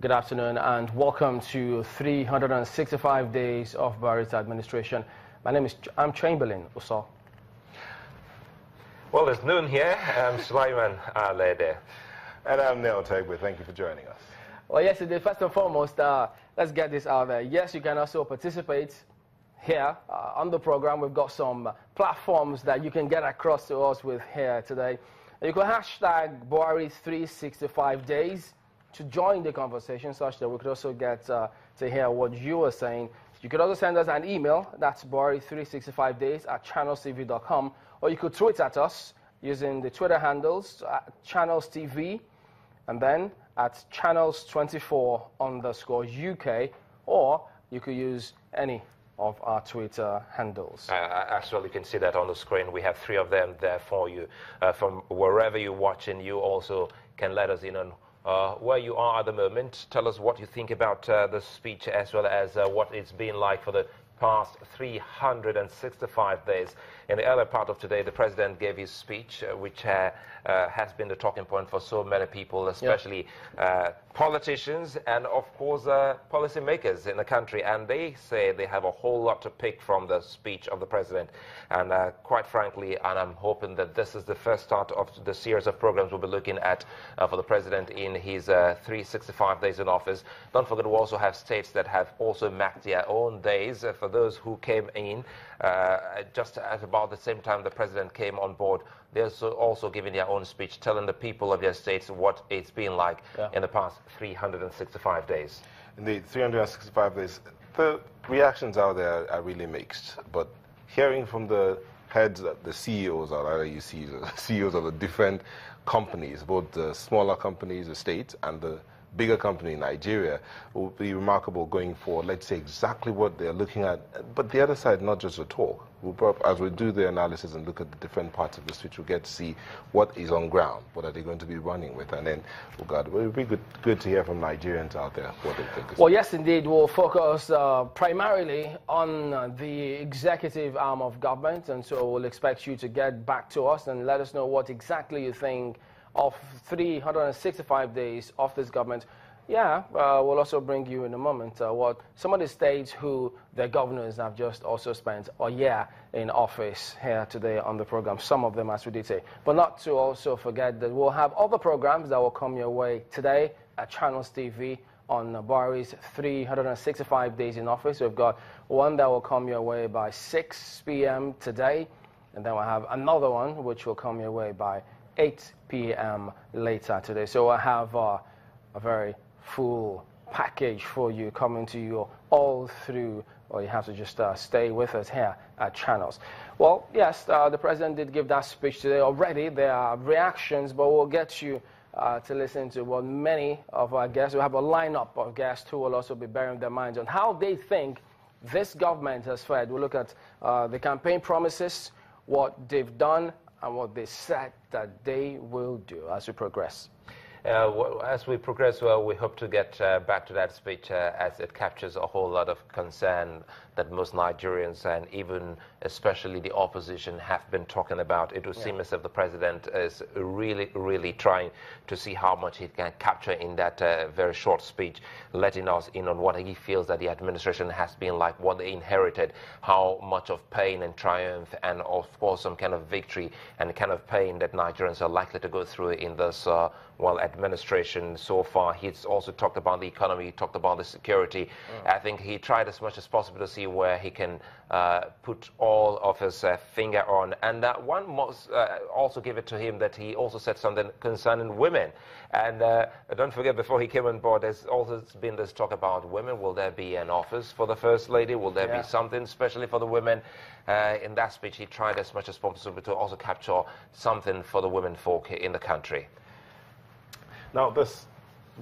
Good afternoon and welcome to 365 days of Buhari's administration. I'm Chamberlain Uso. Well, it's noon here. I'm Sulaiman Alede. And I'm Neil Tegbe. Thank you for joining us. Well, yesterday, first and foremost, let's get this out there. Yes, you can also participate here on the program. We've got some platforms that you can get across to us with here today. You can hashtag Buhari 365 days to join the conversation, such that we could also get to hear what you are saying. You could also send us an email. That's Buhari365days@channelstv.com, or you could tweet at us using the Twitter handles @ChannelsTV and then at channels24_UK, or you could use any of our Twitter handles. Actually, you can see that on the screen. We have 3 of them there for you. From wherever you're watching, you also can let us in on where you are at the moment. Tell us what you think about the speech, as well as what it's been like for the past 365 days. In the earlier part of today, the president gave his speech, which has been the talking point for so many people, especially politicians and, of course, policymakers in the country. And they say they have a whole lot to pick from the speech of the president. And quite frankly, and I'm hoping that this is the first start of the series of programs we'll be looking at for the president in his 365 days in office. Don't forget, we also have states that have also marked their own days. For those who came in just at about the same time the president came on board, they're also giving their own speech, telling the people of their states what it's been like in the past 365 days. Indeed, 365 days. The reactions out there are really mixed, but hearing from the heads, the CEOs, or rather you see the CEOs of the different companies, both the smaller companies, the states, and the bigger company in Nigeria, will be remarkable going forward. Let's say exactly what they're looking at, but the other side, not just a talk. As we do the analysis and look at the different parts of the speech, we'll get to see what is on ground, what are they going to be running with, and then, oh God, it will be good to hear from Nigerians out there what they think. Well, yes, indeed, we'll focus primarily on the executive arm of government, and so we'll expect you to get back to us and let us know what exactly you think of 365 days of this government. We'll also bring you in a moment what some of the states who their governors have just also spent a year in office here today on the program. Some of them, as we did say. But not to also forget that we'll have other programs that will come your way today at Channels TV on Buhari's 365 days in office. We've got one that will come your way by 6 p.m. today, and then we'll have another one which will come your way by 8 p.m. later today. So we'll have a very full package for you coming to you all through, or you have to just stay with us here at Channels. Well, yes, the president did give that speech today already. There are reactions, but we'll get you to listen to what many of our guests, we have a lineup of guests who will also be bearing their minds on how they think this government has fared. We'll look at the campaign promises, what they've done, and what they said that they will do as we progress. As we progress, we hope to get back to that speech as it captures a whole lot of concern that most Nigerians and even especially the opposition have been talking about. It would seem as if the president is really trying to see how much he can capture in that very short speech, letting us in on what he feels that the administration has been like, what they inherited, how much of pain and triumph, and of course some kind of victory and kind of pain that Nigerians are likely to go through in this administration so far. He's also talked about the economy, he talked about the security. I think he tried as much as possible to see where he can put all of his finger on. And one must also give it to him that he also said something concerning women. And don't forget, before he came on board, there's also been this talk about women. Will there be an office for the First Lady? Will there be something especially for the women? In that speech, he tried as much as possible to also capture something for the women folk in the country. Now,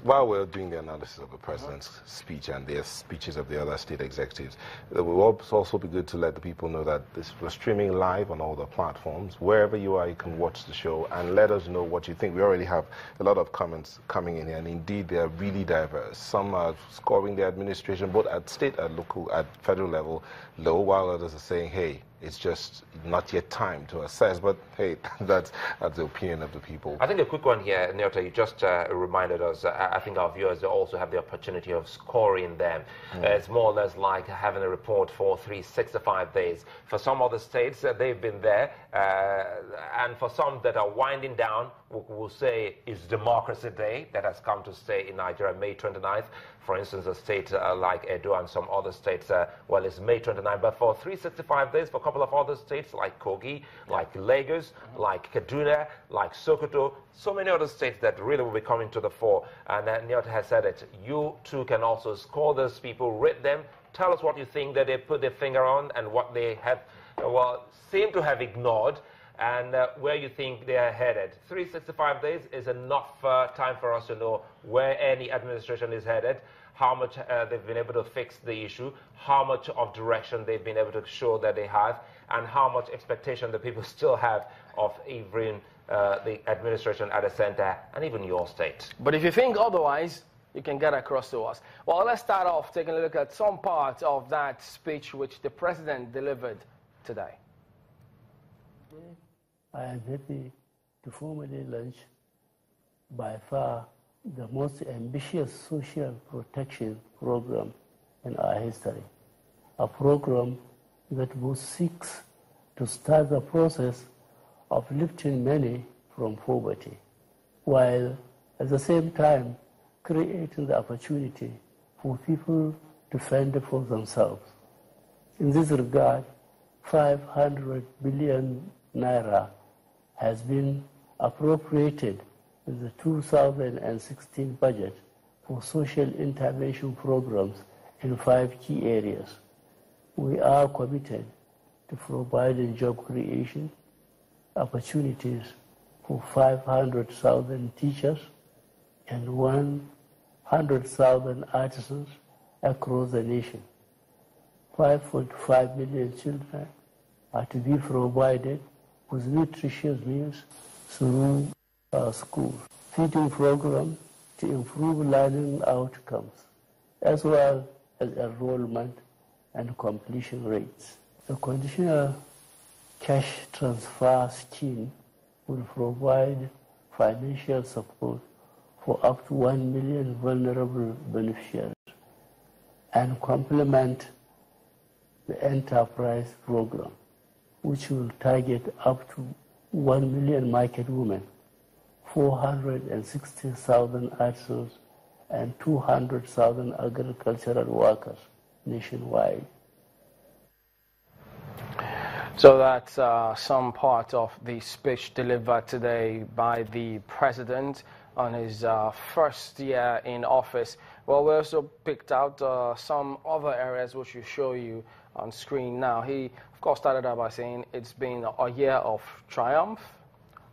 while we're doing the analysis of the president's speech and the speeches of the other state executives, it will also be good to let the people know that we're streaming live on all the platforms. Wherever you are, you can watch the show and let us know what you think. We already have a lot of comments coming in here, and indeed they are really diverse. Some are scoring the administration, both at state, at local, at federal level, low, while others are saying, hey, It's just not yet time to assess. But hey, that's the opinion of the people. I think a quick one here, Nyota, you just reminded us, I think our viewers also have the opportunity of scoring them. It's more or less like having a report for 365 days. For some other states, they've been there, and for some that are winding down, we'll say it's Democracy Day that has come to stay in Nigeria, May 29th. For instance, a state like Edo and some other states, well, it's May 29th, but for 365 days, for a couple of other states like Kogi, like Lagos, like Kaduna, like Sokoto, so many other states that really will be coming to the fore. And Nyota has said it. You too can also score those people, rate them, tell us what you think that they put their finger on and what they have, well, seem to have ignored, and where you think they are headed. 365 days is enough time for us to know where any administration is headed, how much they've been able to fix the issue, how much of direction they've been able to show that they have, and how much expectation the people still have of even the administration at the center and even your state. But if you think otherwise, you can get across to us. Well, let's start off taking a look at some parts of that speech which the president delivered today. I am happy to formally launch by far the most ambitious social protection program in our history, a program that both seeks to start the process of lifting many from poverty, while at the same time creating the opportunity for people to fend for themselves. In this regard, 500 billion naira has been appropriated in the 2016 budget for social intervention programs in 5 key areas. We are committed to providing job creation, opportunities for 500,000 teachers and 100,000 artisans across the nation. 5.5 million children are to be provided with nutritious meals through our schools, feeding programs to improve learning outcomes, as well as enrollment and completion rates. The conditional cash transfer scheme will provide financial support for up to 1 million vulnerable beneficiaries and complement the enterprise program, which will target up to 1 million market women, 460,000 artisans, and 200,000 agricultural workers nationwide. So that's some part of the speech delivered today by the president on his first year in office. Well, we also picked out some other areas which will show you on screen now. He, of course, started out by saying it's been a year of triumph,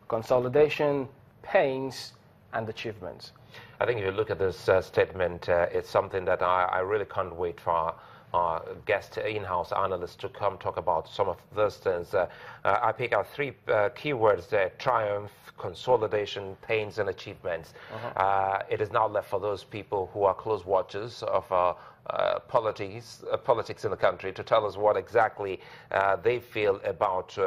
consolidation, pains, and achievements. I think if you look at this statement, it's something that I really can't wait for our guest in-house analyst to come talk about some of those things. I pick out 3 keywords there: triumph, consolidation, pains, and achievements. It is now left for those people who are close watchers of politics in the country to tell us what exactly they feel about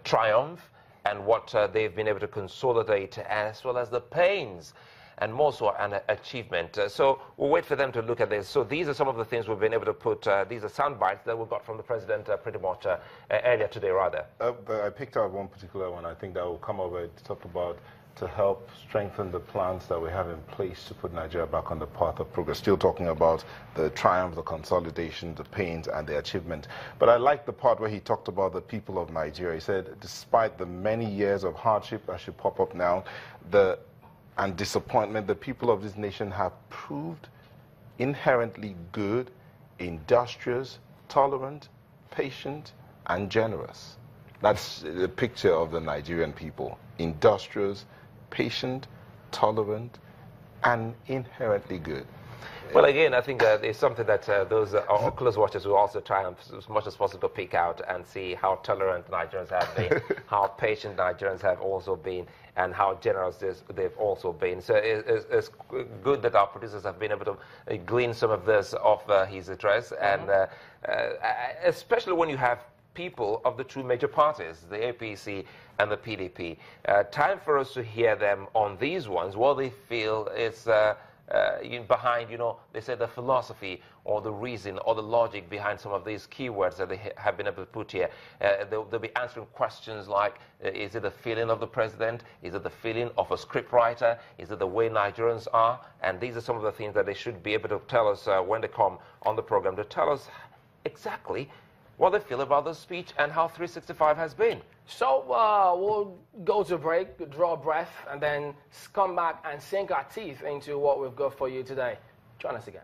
triumph and what they've been able to consolidate, as well as the pains and more so an achievement. So we'll wait for them to look at this. So these are some of the things we've been able to put, these are sound bites that we got from the president pretty much earlier today, rather. I picked out one particular one I think that will come over to talk about to help strengthen the plans that we have in place to put Nigeria back on the path of progress. Still talking about the triumph, the consolidation, the pains, and the achievement. But I like the part where he talked about the people of Nigeria. He said, despite the many years of hardship that should pop up now, and disappointment, the people of this nation have proved inherently good, industrious, tolerant, patient, and generous. That's the picture of the Nigerian people: industrious, patient, tolerant, and inherently good. Well, again, I think it's something that those close watchers will also try and, as much as possible, pick out and see how tolerant Nigerians have been, how patient Nigerians have also been, and how generous they've also been. So it's good that our producers have been able to glean some of this off his address, and especially when you have people of the two major parties, the APC and the PDP. Time for us to hear them on these ones, what they feel is behind, they say the philosophy or the reason or the logic behind some of these keywords that they have been able to put here. They'll be answering questions like, is it the feeling of the president? Is it the feeling of a scriptwriter? Is it the way Nigerians are? And these are some of the things that they should be able to tell us when they come on the program, to tell us exactly what they feel about the speech and how 365 has been. So we'll go to break, draw a breath, and then come back and sink our teeth into what we've got for you today. Join us again.